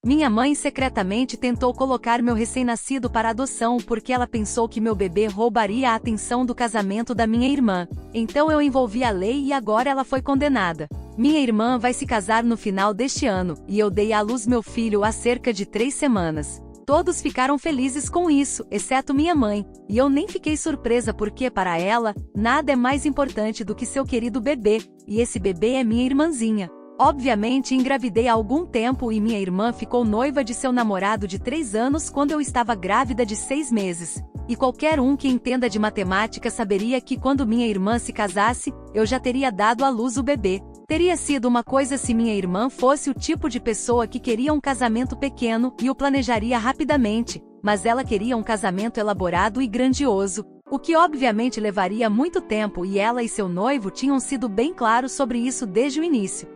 Minha mãe secretamente tentou colocar meu recém-nascido para adoção porque ela pensou que meu bebê roubaria a atenção do casamento da minha irmã. Então eu envolvi a lei e agora ela foi condenada. Minha irmã vai se casar no final deste ano, e eu dei à luz meu filho há cerca de 3 semanas. Todos ficaram felizes com isso, exceto minha mãe, e eu nem fiquei surpresa porque, para ela, nada é mais importante do que seu querido bebê, e esse bebê é minha irmãzinha. Obviamente engravidei há algum tempo e minha irmã ficou noiva de seu namorado de 3 anos quando eu estava grávida de 6 meses. E qualquer um que entenda de matemática saberia que quando minha irmã se casasse, eu já teria dado à luz o bebê. Teria sido uma coisa se minha irmã fosse o tipo de pessoa que queria um casamento pequeno e o planejaria rapidamente, mas ela queria um casamento elaborado e grandioso, o que obviamente levaria muito tempo e ela e seu noivo tinham sido bem claros sobre isso desde o início.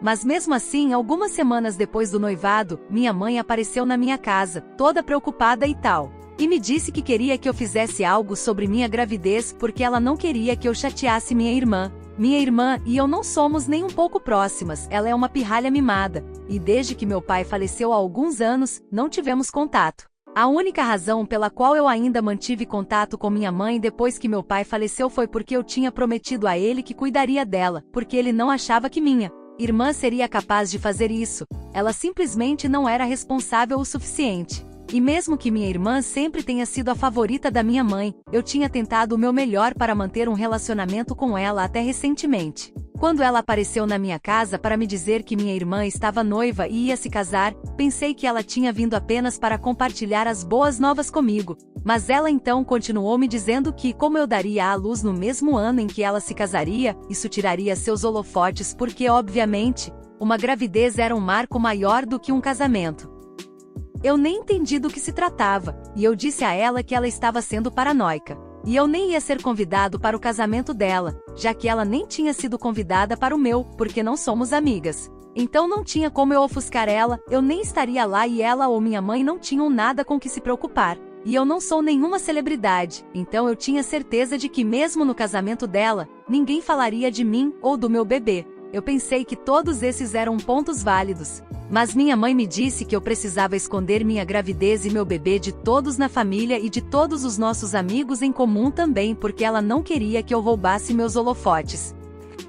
Mas mesmo assim, algumas semanas depois do noivado, minha mãe apareceu na minha casa, toda preocupada e tal. E me disse que queria que eu fizesse algo sobre minha gravidez porque ela não queria que eu chateasse minha irmã. Minha irmã e eu não somos nem um pouco próximas, ela é uma pirralha mimada. E desde que meu pai faleceu há alguns anos, não tivemos contato. A única razão pela qual eu ainda mantive contato com minha mãe depois que meu pai faleceu foi porque eu tinha prometido a ele que cuidaria dela, porque ele não achava que minha irmã seria capaz de fazer isso. Ela simplesmente não era responsável o suficiente. E mesmo que minha irmã sempre tenha sido a favorita da minha mãe, eu tinha tentado o meu melhor para manter um relacionamento com ela até recentemente. Quando ela apareceu na minha casa para me dizer que minha irmã estava noiva e ia se casar, pensei que ela tinha vindo apenas para compartilhar as boas novas comigo. Mas ela então continuou me dizendo que, como eu daria à luz no mesmo ano em que ela se casaria, isso tiraria seus holofotes porque, obviamente, uma gravidez era um marco maior do que um casamento. Eu nem entendi do que se tratava, e eu disse a ela que ela estava sendo paranoica. E eu nem ia ser convidado para o casamento dela, já que ela nem tinha sido convidada para o meu, porque não somos amigas. Então não tinha como eu ofuscar ela, eu nem estaria lá e ela ou minha mãe não tinham nada com que se preocupar. E eu não sou nenhuma celebridade, então eu tinha certeza de que mesmo no casamento dela, ninguém falaria de mim ou do meu bebê. Eu pensei que todos esses eram pontos válidos. Mas minha mãe me disse que eu precisava esconder minha gravidez e meu bebê de todos na família e de todos os nossos amigos em comum também porque ela não queria que eu roubasse meus holofotes.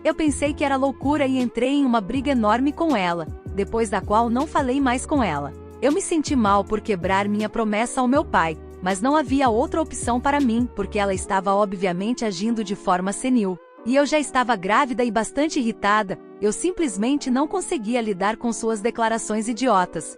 Eu pensei que era loucura e entrei em uma briga enorme com ela, depois da qual não falei mais com ela. Eu me senti mal por quebrar minha promessa ao meu pai, mas não havia outra opção para mim porque ela estava obviamente agindo de forma senil. E eu já estava grávida e bastante irritada, eu simplesmente não conseguia lidar com suas declarações idiotas.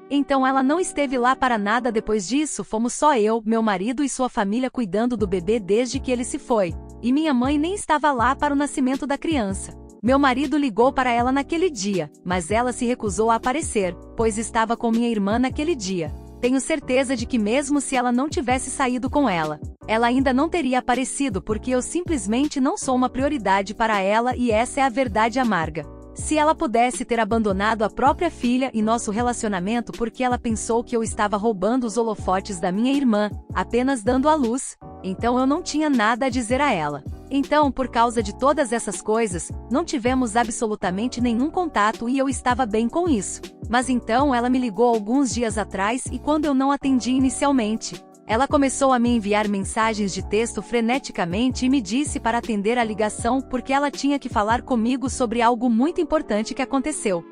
Então ela não esteve lá para nada depois disso, fomos só eu, meu marido e sua família cuidando do bebê desde que ele se foi. E minha mãe nem estava lá para o nascimento da criança. Meu marido ligou para ela naquele dia, mas ela se recusou a aparecer, pois estava com minha irmã naquele dia. Tenho certeza de que mesmo se ela não tivesse saído com ela ainda não teria aparecido porque eu simplesmente não sou uma prioridade para ela e essa é a verdade amarga. Se ela pudesse ter abandonado a própria filha e nosso relacionamento porque ela pensou que eu estava roubando os holofotes da minha irmã, apenas dando à luz, então eu não tinha nada a dizer a ela. Então, por causa de todas essas coisas, não tivemos absolutamente nenhum contato e eu estava bem com isso. Mas então ela me ligou alguns dias atrás e quando eu não atendi inicialmente, ela começou a me enviar mensagens de texto freneticamente e me disse para atender a ligação porque ela tinha que falar comigo sobre algo muito importante que aconteceu.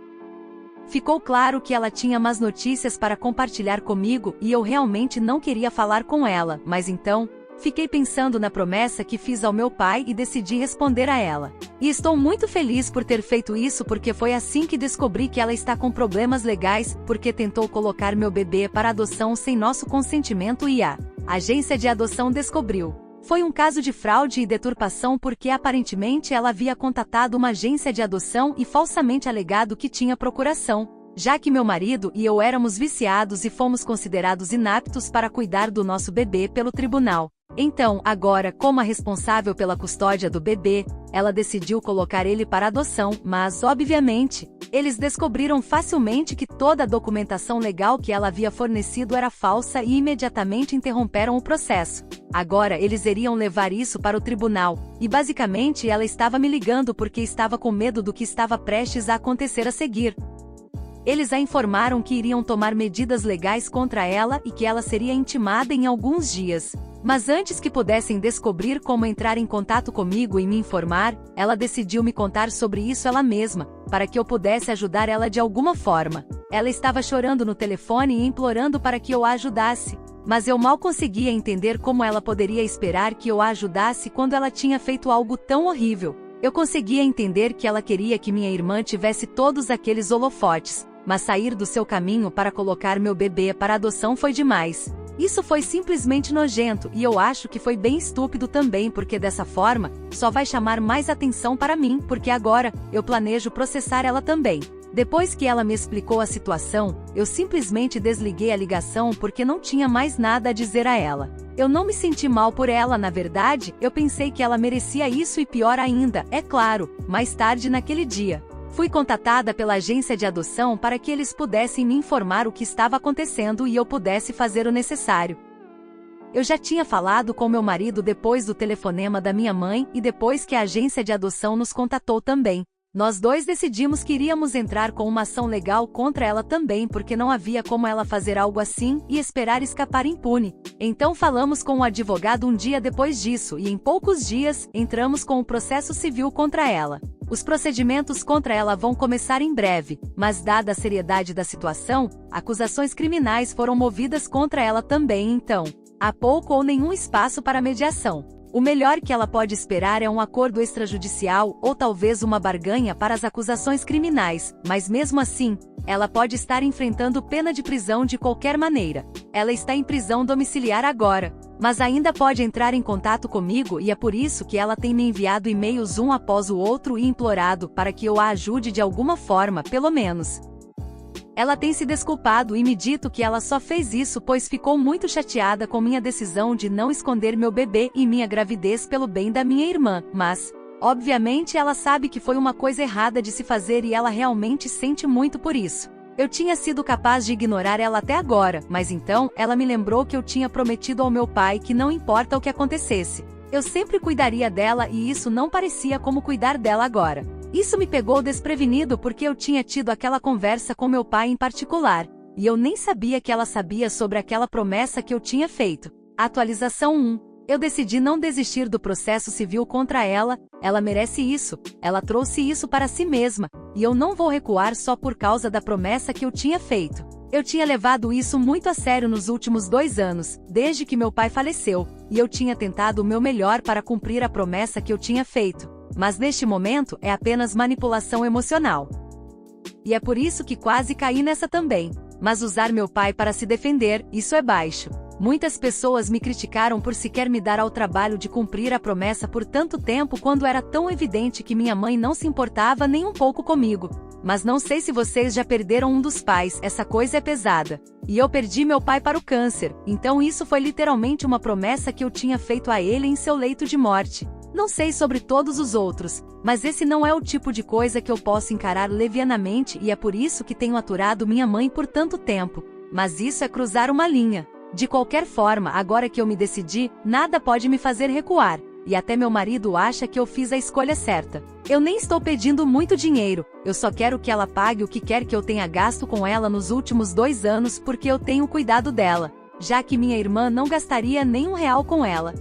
Ficou claro que ela tinha más notícias para compartilhar comigo e eu realmente não queria falar com ela, mas então, fiquei pensando na promessa que fiz ao meu pai e decidi responder a ela. E estou muito feliz por ter feito isso porque foi assim que descobri que ela está com problemas legais, porque tentou colocar meu bebê para adoção sem nosso consentimento e a agência de adoção descobriu. Foi um caso de fraude e deturpação porque aparentemente ela havia contatado uma agência de adoção e falsamente alegado que tinha procuração, já que meu marido e eu éramos viciados e fomos considerados inaptos para cuidar do nosso bebê pelo tribunal. Então, agora, como a responsável pela custódia do bebê, ela decidiu colocar ele para adoção, mas, obviamente, eles descobriram facilmente que toda a documentação legal que ela havia fornecido era falsa e imediatamente interromperam o processo. Agora eles iriam levar isso para o tribunal, e basicamente ela estava me ligando porque estava com medo do que estava prestes a acontecer a seguir. Eles a informaram que iriam tomar medidas legais contra ela e que ela seria intimada em alguns dias. Mas antes que pudessem descobrir como entrar em contato comigo e me informar, ela decidiu me contar sobre isso ela mesma, para que eu pudesse ajudar ela de alguma forma. Ela estava chorando no telefone e implorando para que eu a ajudasse. Mas eu mal conseguia entender como ela poderia esperar que eu a ajudasse quando ela tinha feito algo tão horrível. Eu conseguia entender que ela queria que minha irmã tivesse todos aqueles holofotes, mas sair do seu caminho para colocar meu bebê para adoção foi demais. Isso foi simplesmente nojento e eu acho que foi bem estúpido também porque dessa forma, só vai chamar mais atenção para mim porque agora, eu planejo processar ela também. Depois que ela me explicou a situação, eu simplesmente desliguei a ligação porque não tinha mais nada a dizer a ela. Eu não me senti mal por ela, na verdade, eu pensei que ela merecia isso e pior ainda, é claro, mais tarde naquele dia. Fui contatada pela agência de adoção para que eles pudessem me informar o que estava acontecendo e eu pudesse fazer o necessário. Eu já tinha falado com meu marido depois do telefonema da minha mãe e depois que a agência de adoção nos contatou também. Nós dois decidimos que iríamos entrar com uma ação legal contra ela também porque não havia como ela fazer algo assim e esperar escapar impune. Então falamos com o advogado um dia depois disso e em poucos dias, entramos com o processo civil contra ela. Os procedimentos contra ela vão começar em breve, mas dada a seriedade da situação, acusações criminais foram movidas contra ela também então. Há pouco ou nenhum espaço para mediação. O melhor que ela pode esperar é um acordo extrajudicial ou talvez uma barganha para as acusações criminais, mas mesmo assim, ela pode estar enfrentando pena de prisão de qualquer maneira. Ela está em prisão domiciliar agora, mas ainda pode entrar em contato comigo e é por isso que ela tem me enviado e-mails um após o outro e implorado para que eu a ajude de alguma forma, pelo menos. Ela tem se desculpado e me dito que ela só fez isso pois ficou muito chateada com minha decisão de não esconder meu bebê e minha gravidez pelo bem da minha irmã, mas, obviamente ela sabe que foi uma coisa errada de se fazer e ela realmente sente muito por isso. Eu tinha sido capaz de ignorar ela até agora, mas então, ela me lembrou que eu tinha prometido ao meu pai que não importa o que acontecesse, eu sempre cuidaria dela e isso não parecia como cuidar dela agora. Isso me pegou desprevenido porque eu tinha tido aquela conversa com meu pai em particular, e eu nem sabia que ela sabia sobre aquela promessa que eu tinha feito. Atualização 1. Eu decidi não desistir do processo civil contra ela, ela merece isso, ela trouxe isso para si mesma, e eu não vou recuar só por causa da promessa que eu tinha feito. Eu tinha levado isso muito a sério nos últimos 2 anos, desde que meu pai faleceu, e eu tinha tentado o meu melhor para cumprir a promessa que eu tinha feito. Mas neste momento é apenas manipulação emocional. E é por isso que quase caí nessa também. Mas usar meu pai para se defender, isso é baixo. Muitas pessoas me criticaram por sequer me dar ao trabalho de cumprir a promessa por tanto tempo quando era tão evidente que minha mãe não se importava nem um pouco comigo. Mas não sei se vocês já perderam um dos pais, essa coisa é pesada. E eu perdi meu pai para o câncer, então isso foi literalmente uma promessa que eu tinha feito a ele em seu leito de morte. Não sei sobre todos os outros, mas esse não é o tipo de coisa que eu posso encarar levianamente e é por isso que tenho aturado minha mãe por tanto tempo. Mas isso é cruzar uma linha. De qualquer forma, agora que eu me decidi, nada pode me fazer recuar. E até meu marido acha que eu fiz a escolha certa. Eu nem estou pedindo muito dinheiro, eu só quero que ela pague o que quer que eu tenha gasto com ela nos últimos 2 anos porque eu tenho cuidado dela, já que minha irmã não gastaria nem R$1 com ela.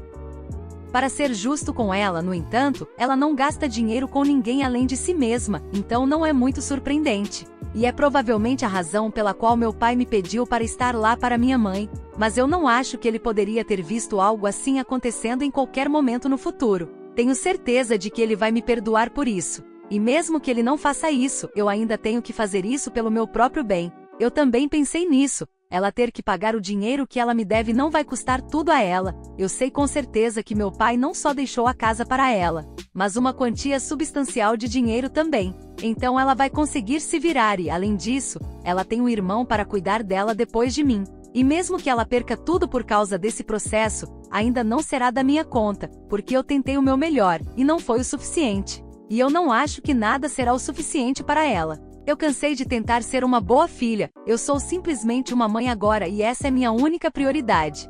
Para ser justo com ela, no entanto, ela não gasta dinheiro com ninguém além de si mesma, então não é muito surpreendente. E é provavelmente a razão pela qual meu pai me pediu para estar lá para minha mãe, mas eu não acho que ele poderia ter visto algo assim acontecendo em qualquer momento no futuro. Tenho certeza de que ele vai me perdoar por isso. E mesmo que ele não faça isso, eu ainda tenho que fazer isso pelo meu próprio bem. Eu também pensei nisso. Ela ter que pagar o dinheiro que ela me deve não vai custar tudo a ela. Eu sei com certeza que meu pai não só deixou a casa para ela, mas uma quantia substancial de dinheiro também. Então ela vai conseguir se virar e, além disso, ela tem um irmão para cuidar dela depois de mim. E mesmo que ela perca tudo por causa desse processo, ainda não será da minha conta, porque eu tentei o meu melhor, e não foi o suficiente. E eu não acho que nada será o suficiente para ela. Eu cansei de tentar ser uma boa filha, eu sou simplesmente uma mãe agora e essa é minha única prioridade.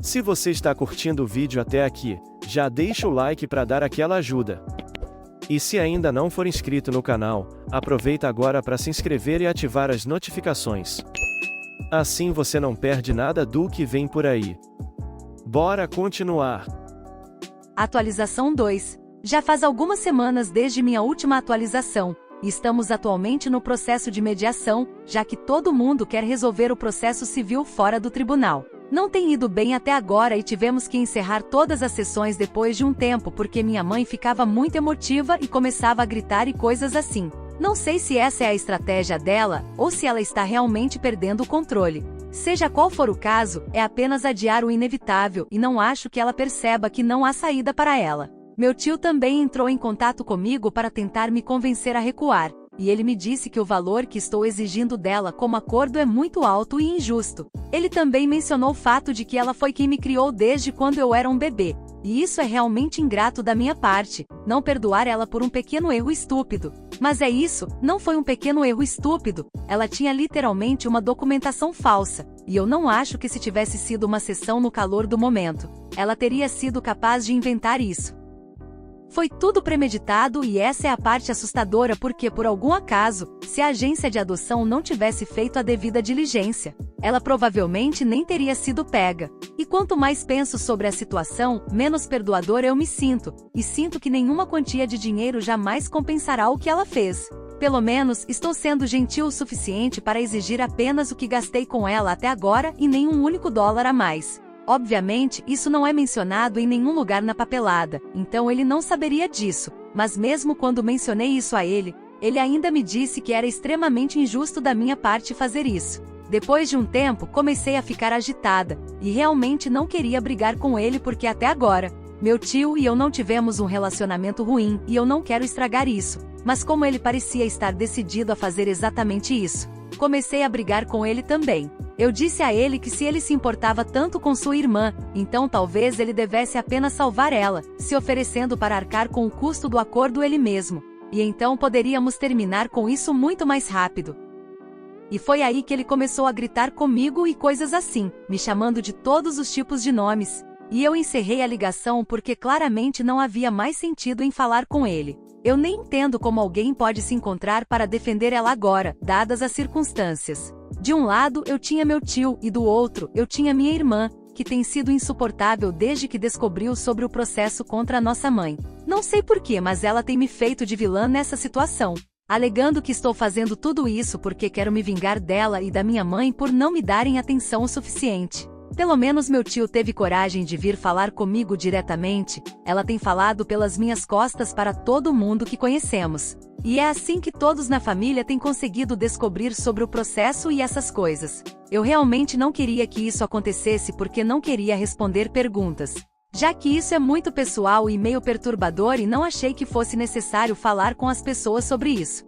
Se você está curtindo o vídeo até aqui, já deixa o like para dar aquela ajuda. E se ainda não for inscrito no canal, aproveita agora para se inscrever e ativar as notificações. Assim você não perde nada do que vem por aí. Bora continuar! Atualização 2. Já faz algumas semanas desde minha última atualização, e estamos atualmente no processo de mediação, já que todo mundo quer resolver o processo civil fora do tribunal. Não tem ido bem até agora e tivemos que encerrar todas as sessões depois de um tempo porque minha mãe ficava muito emotiva e começava a gritar e coisas assim. Não sei se essa é a estratégia dela, ou se ela está realmente perdendo o controle. Seja qual for o caso, é apenas adiar o inevitável e não acho que ela perceba que não há saída para ela. Meu tio também entrou em contato comigo para tentar me convencer a recuar, e ele me disse que o valor que estou exigindo dela como acordo é muito alto e injusto. Ele também mencionou o fato de que ela foi quem me criou desde quando eu era um bebê, e isso é realmente ingrato da minha parte, não perdoar ela por um pequeno erro estúpido. Mas é isso, não foi um pequeno erro estúpido, ela tinha literalmente uma documentação falsa, e eu não acho que se tivesse sido uma sessão no calor do momento, ela teria sido capaz de inventar isso. Foi tudo premeditado e essa é a parte assustadora porque por algum acaso, se a agência de adoção não tivesse feito a devida diligência, ela provavelmente nem teria sido pega. E quanto mais penso sobre a situação, menos perdoador eu me sinto, e sinto que nenhuma quantia de dinheiro jamais compensará o que ela fez. Pelo menos, estou sendo gentil o suficiente para exigir apenas o que gastei com ela até agora e nem um único dólar a mais. Obviamente, isso não é mencionado em nenhum lugar na papelada, então ele não saberia disso, mas mesmo quando mencionei isso a ele, ele ainda me disse que era extremamente injusto da minha parte fazer isso. Depois de um tempo, comecei a ficar agitada, e realmente não queria brigar com ele porque até agora, meu tio e eu não tivemos um relacionamento ruim e eu não quero estragar isso, mas como ele parecia estar decidido a fazer exatamente isso, comecei a brigar com ele também. Eu disse a ele que se ele se importava tanto com sua irmã, então talvez ele devesse apenas salvar ela, se oferecendo para arcar com o custo do acordo ele mesmo. E então poderíamos terminar com isso muito mais rápido. E foi aí que ele começou a gritar comigo e coisas assim, me chamando de todos os tipos de nomes. E eu encerrei a ligação porque claramente não havia mais sentido em falar com ele. Eu nem entendo como alguém pode se encontrar para defender ela agora, dadas as circunstâncias. De um lado eu tinha meu tio e do outro eu tinha minha irmã, que tem sido insuportável desde que descobriu sobre o processo contra a nossa mãe. Não sei porquê, mas ela tem me feito de vilã nessa situação, alegando que estou fazendo tudo isso porque quero me vingar dela e da minha mãe por não me darem atenção o suficiente. Pelo menos meu tio teve coragem de vir falar comigo diretamente, ela tem falado pelas minhas costas para todo mundo que conhecemos. E é assim que todos na família têm conseguido descobrir sobre o processo e essas coisas. Eu realmente não queria que isso acontecesse porque não queria responder perguntas, já que isso é muito pessoal e meio perturbador e não achei que fosse necessário falar com as pessoas sobre isso.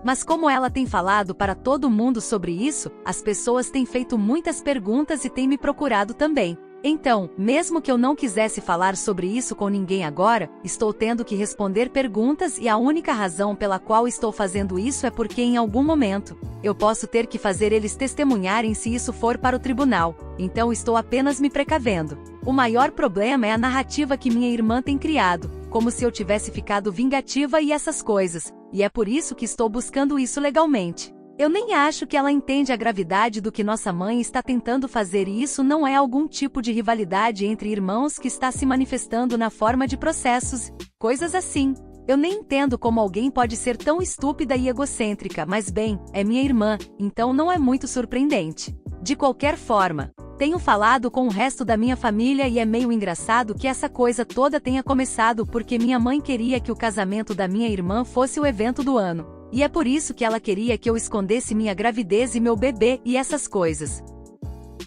Mas como ela tem falado para todo mundo sobre isso, as pessoas têm feito muitas perguntas e têm me procurado também. Então, mesmo que eu não quisesse falar sobre isso com ninguém agora, estou tendo que responder perguntas e a única razão pela qual estou fazendo isso é porque em algum momento, eu posso ter que fazer eles testemunharem se isso for para o tribunal, então estou apenas me precavendo. O maior problema é a narrativa que minha irmã tem criado, como se eu tivesse ficado vingativa e essas coisas, e é por isso que estou buscando isso legalmente. Eu nem acho que ela entende a gravidade do que nossa mãe está tentando fazer e isso não é algum tipo de rivalidade entre irmãos que está se manifestando na forma de processos, coisas assim. Eu nem entendo como alguém pode ser tão estúpida e egocêntrica, mas bem, é minha irmã, então não é muito surpreendente. De qualquer forma, tenho falado com o resto da minha família e é meio engraçado que essa coisa toda tenha começado porque minha mãe queria que o casamento da minha irmã fosse o evento do ano. E é por isso que ela queria que eu escondesse minha gravidez e meu bebê e essas coisas.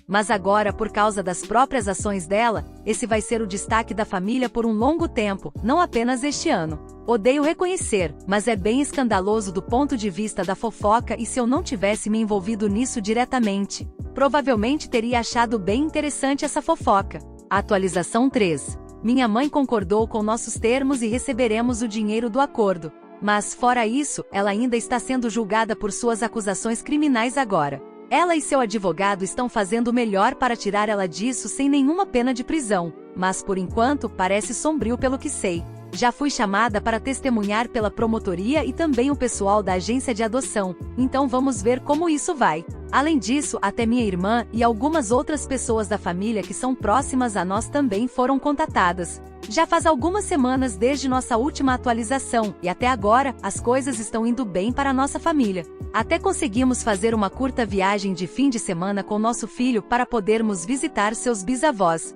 Mas agora, por causa das próprias ações dela, esse vai ser o destaque da família por um longo tempo, não apenas este ano. Odeio reconhecer, mas é bem escandaloso do ponto de vista da fofoca e se eu não tivesse me envolvido nisso diretamente, provavelmente teria achado bem interessante essa fofoca. Atualização 3. Minha mãe concordou com nossos termos e receberemos o dinheiro do acordo. Mas, fora isso, ela ainda está sendo julgada por suas acusações criminais agora. Ela e seu advogado estão fazendo o melhor para tirar ela disso sem nenhuma pena de prisão, mas por enquanto parece sombrio pelo que sei. Já fui chamada para testemunhar pela promotoria e também o pessoal da agência de adoção, então vamos ver como isso vai. Além disso, até minha irmã e algumas outras pessoas da família que são próximas a nós também foram contatadas. Já faz algumas semanas desde nossa última atualização, e até agora, as coisas estão indo bem para a nossa família. Até conseguimos fazer uma curta viagem de fim de semana com nosso filho para podermos visitar seus bisavós.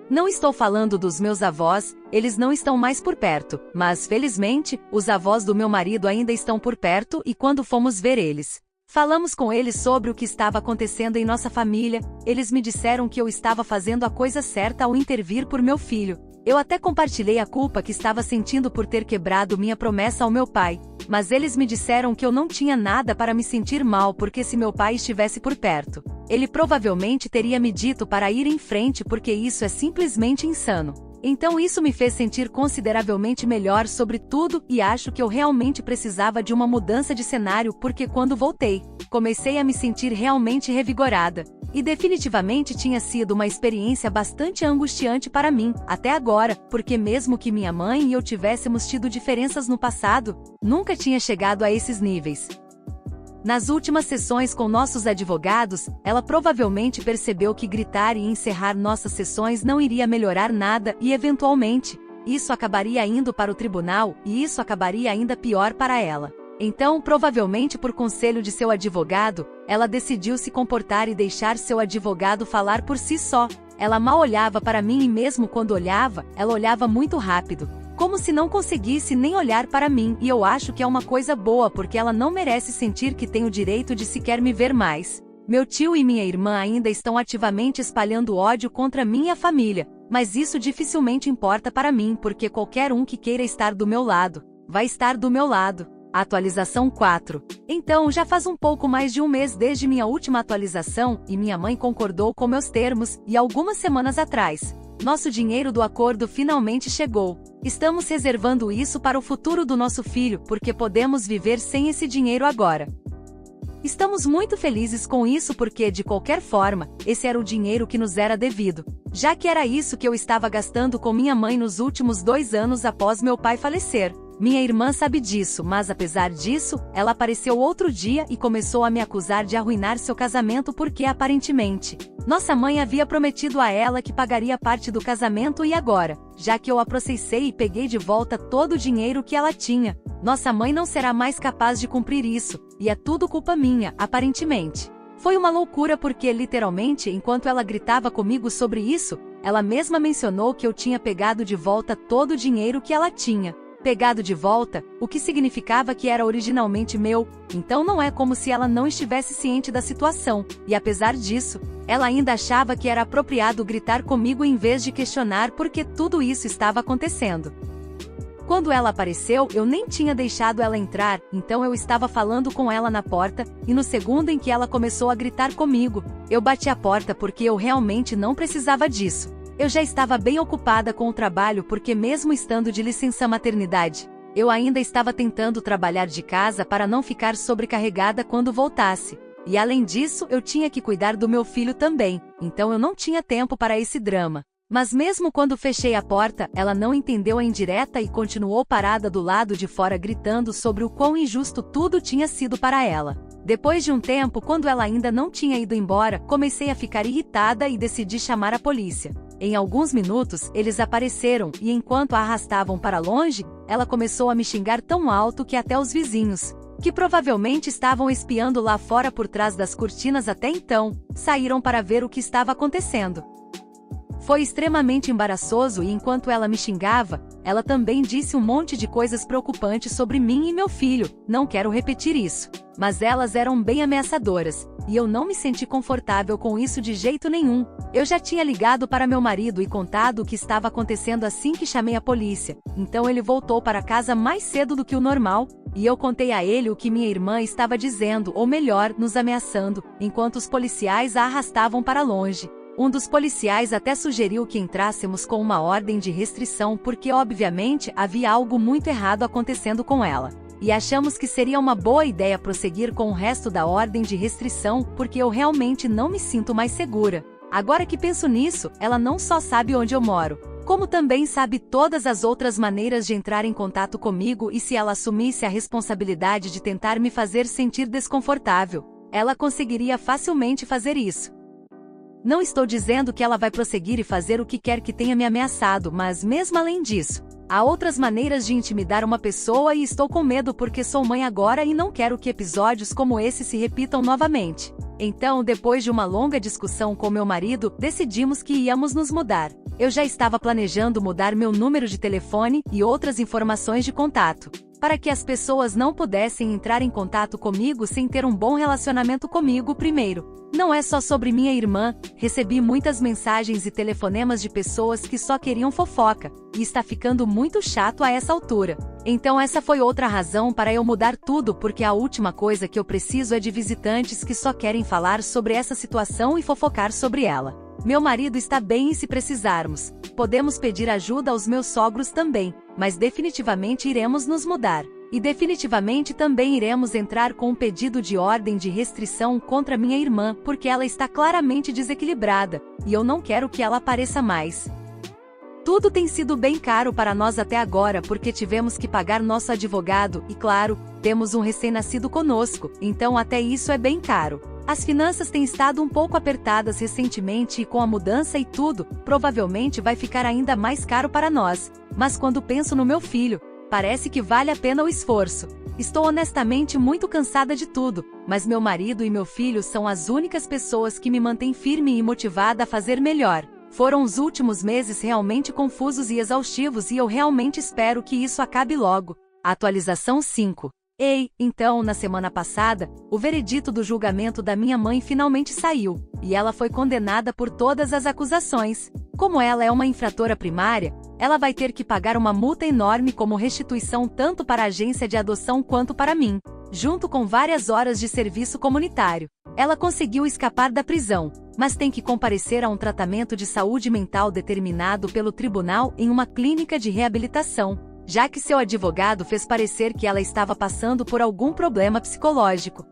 Não estou falando dos meus avós, eles não estão mais por perto, mas felizmente, os avós do meu marido ainda estão por perto e quando fomos ver eles, falamos com eles sobre o que estava acontecendo em nossa família, eles me disseram que eu estava fazendo a coisa certa ao intervir por meu filho. Eu até compartilhei a culpa que estava sentindo por ter quebrado minha promessa ao meu pai, mas eles me disseram que eu não tinha nada para me sentir mal porque se meu pai estivesse por perto, ele provavelmente teria me dito para ir em frente porque isso é simplesmente insano. Então isso me fez sentir consideravelmente melhor sobre tudo e acho que eu realmente precisava de uma mudança de cenário porque quando voltei, comecei a me sentir realmente revigorada. E definitivamente tinha sido uma experiência bastante angustiante para mim, até agora, porque mesmo que minha mãe e eu tivéssemos tido diferenças no passado, nunca tinha chegado a esses níveis. Nas últimas sessões com nossos advogados, ela provavelmente percebeu que gritar e encerrar nossas sessões não iria melhorar nada e eventualmente, isso acabaria indo para o tribunal e isso acabaria ainda pior para ela. Então, provavelmente por conselho de seu advogado, ela decidiu se comportar e deixar seu advogado falar por si só. Ela mal olhava para mim e mesmo quando olhava, ela olhava muito rápido, como se não conseguisse nem olhar para mim e eu acho que é uma coisa boa porque ela não merece sentir que tem o direito de sequer me ver mais. Meu tio e minha irmã ainda estão ativamente espalhando ódio contra mim e a família, mas isso dificilmente importa para mim porque qualquer um que queira estar do meu lado, vai estar do meu lado. Atualização 4. Então, já faz um pouco mais de um mês desde minha última atualização, e minha mãe concordou com meus termos, e algumas semanas atrás, nosso dinheiro do acordo finalmente chegou. Estamos reservando isso para o futuro do nosso filho, porque podemos viver sem esse dinheiro agora. Estamos muito felizes com isso porque, de qualquer forma, esse era o dinheiro que nos era devido, já que era isso que eu estava gastando com minha mãe nos últimos 2 anos após meu pai falecer. Minha irmã sabe disso, mas apesar disso, ela apareceu outro dia e começou a me acusar de arruinar seu casamento porque aparentemente, nossa mãe havia prometido a ela que pagaria parte do casamento e agora, já que eu a processei e peguei de volta todo o dinheiro que ela tinha, nossa mãe não será mais capaz de cumprir isso, e é tudo culpa minha, aparentemente. Foi uma loucura porque literalmente enquanto ela gritava comigo sobre isso, ela mesma mencionou que eu tinha pegado de volta todo o dinheiro que ela tinha. Pegado de volta, o que significava que era originalmente meu, então não é como se ela não estivesse ciente da situação, e apesar disso, ela ainda achava que era apropriado gritar comigo em vez de questionar por que tudo isso estava acontecendo. Quando ela apareceu, eu nem tinha deixado ela entrar, então eu estava falando com ela na porta, e no segundo em que ela começou a gritar comigo, eu bati a porta porque eu realmente não precisava disso. Eu já estava bem ocupada com o trabalho porque mesmo estando de licença maternidade, eu ainda estava tentando trabalhar de casa para não ficar sobrecarregada quando voltasse. E além disso, eu tinha que cuidar do meu filho também, então eu não tinha tempo para esse drama. Mas mesmo quando fechei a porta, ela não entendeu a indireta e continuou parada do lado de fora gritando sobre o quão injusto tudo tinha sido para ela. Depois de um tempo, quando ela ainda não tinha ido embora, comecei a ficar irritada e decidi chamar a polícia. Em alguns minutos, eles apareceram e enquanto a arrastavam para longe, ela começou a me xingar tão alto que até os vizinhos, que provavelmente estavam espiando lá fora por trás das cortinas até então, saíram para ver o que estava acontecendo. Foi extremamente embaraçoso e enquanto ela me xingava, ela também disse um monte de coisas preocupantes sobre mim e meu filho, não quero repetir isso. Mas elas eram bem ameaçadoras, e eu não me senti confortável com isso de jeito nenhum. Eu já tinha ligado para meu marido e contado o que estava acontecendo assim que chamei a polícia, então ele voltou para casa mais cedo do que o normal, e eu contei a ele o que minha irmã estava dizendo, ou melhor, nos ameaçando, enquanto os policiais a arrastavam para longe. Um dos policiais até sugeriu que entrássemos com uma ordem de restrição porque obviamente havia algo muito errado acontecendo com ela. E achamos que seria uma boa ideia prosseguir com o resto da ordem de restrição porque eu realmente não me sinto mais segura. Agora que penso nisso, ela não só sabe onde eu moro, como também sabe todas as outras maneiras de entrar em contato comigo, e se ela assumisse a responsabilidade de tentar me fazer sentir desconfortável, ela conseguiria facilmente fazer isso. Não estou dizendo que ela vai prosseguir e fazer o que quer que tenha me ameaçado, mas mesmo além disso, há outras maneiras de intimidar uma pessoa e estou com medo porque sou mãe agora e não quero que episódios como esse se repitam novamente. Então, depois de uma longa discussão com meu marido, decidimos que íamos nos mudar. Eu já estava planejando mudar meu número de telefone e outras informações de contato, para que as pessoas não pudessem entrar em contato comigo sem ter um bom relacionamento comigo primeiro. Não é só sobre minha irmã, recebi muitas mensagens e telefonemas de pessoas que só queriam fofoca, e está ficando muito chato a essa altura. Então essa foi outra razão para eu mudar tudo, porque a última coisa que eu preciso é de visitantes que só querem falar sobre essa situação e fofocar sobre ela. Meu marido está bem e se precisarmos, podemos pedir ajuda aos meus sogros também, mas definitivamente iremos nos mudar. E definitivamente também iremos entrar com um pedido de ordem de restrição contra minha irmã, porque ela está claramente desequilibrada, e eu não quero que ela apareça mais. Tudo tem sido bem caro para nós até agora porque tivemos que pagar nosso advogado, e claro, temos um recém-nascido conosco, então até isso é bem caro. As finanças têm estado um pouco apertadas recentemente e com a mudança e tudo, provavelmente vai ficar ainda mais caro para nós. Mas quando penso no meu filho, parece que vale a pena o esforço. Estou honestamente muito cansada de tudo, mas meu marido e meu filho são as únicas pessoas que me mantêm firme e motivada a fazer melhor. Foram os últimos meses realmente confusos e exaustivos e eu realmente espero que isso acabe logo. Atualização 5. Ei, então, na semana passada, o veredito do julgamento da minha mãe finalmente saiu, e ela foi condenada por todas as acusações. Como ela é uma infratora primária, ela vai ter que pagar uma multa enorme como restituição tanto para a agência de adoção quanto para mim, junto com várias horas de serviço comunitário. Ela conseguiu escapar da prisão, mas tem que comparecer a um tratamento de saúde mental determinado pelo tribunal em uma clínica de reabilitação, já que seu advogado fez parecer que ela estava passando por algum problema psicológico.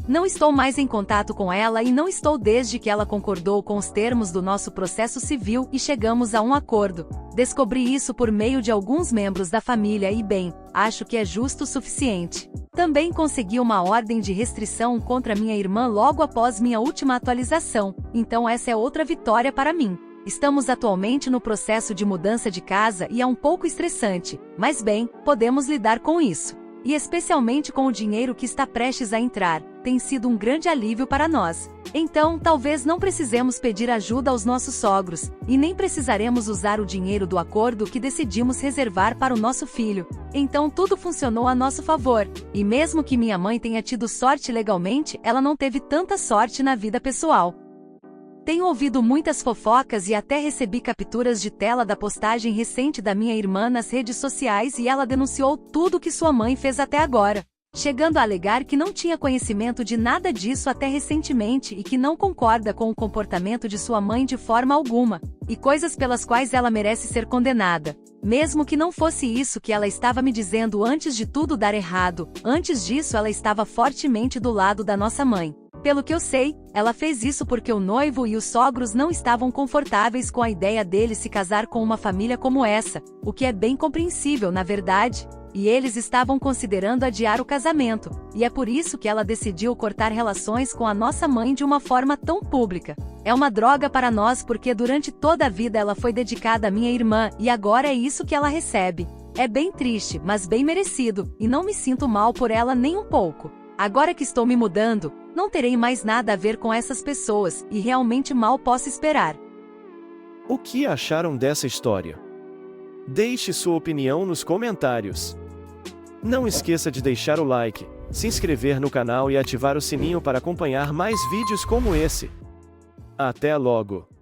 Não estou mais em contato com ela e não estou desde que ela concordou com os termos do nosso processo civil e chegamos a um acordo. Descobri isso por meio de alguns membros da família e bem, acho que é justo o suficiente. Também consegui uma ordem de restrição contra minha irmã logo após minha última atualização, então essa é outra vitória para mim. Estamos atualmente no processo de mudança de casa e é um pouco estressante, mas bem, podemos lidar com isso. E especialmente com o dinheiro que está prestes a entrar, tem sido um grande alívio para nós. Então, talvez não precisemos pedir ajuda aos nossos sogros, e nem precisaremos usar o dinheiro do acordo que decidimos reservar para o nosso filho. Então tudo funcionou a nosso favor, e mesmo que minha mãe tenha tido sorte legalmente, ela não teve tanta sorte na vida pessoal. Tenho ouvido muitas fofocas e até recebi capturas de tela da postagem recente da minha irmã nas redes sociais e ela denunciou tudo que sua mãe fez até agora, chegando a alegar que não tinha conhecimento de nada disso até recentemente e que não concorda com o comportamento de sua mãe de forma alguma, e coisas pelas quais ela merece ser condenada. Mesmo que não fosse isso que ela estava me dizendo antes de tudo dar errado, antes disso ela estava fortemente do lado da nossa mãe. Pelo que eu sei, ela fez isso porque o noivo e os sogros não estavam confortáveis com a ideia dele se casar com uma família como essa, o que é bem compreensível na verdade, e eles estavam considerando adiar o casamento, e é por isso que ela decidiu cortar relações com a nossa mãe de uma forma tão pública. É uma droga para nós porque durante toda a vida ela foi dedicada à minha irmã e agora é isso que ela recebe. É bem triste, mas bem merecido, e não me sinto mal por ela nem um pouco. Agora que estou me mudando, não terei mais nada a ver com essas pessoas, e realmente mal posso esperar. O que acharam dessa história? Deixe sua opinião nos comentários. Não esqueça de deixar o like, se inscrever no canal e ativar o sininho para acompanhar mais vídeos como esse. Até logo!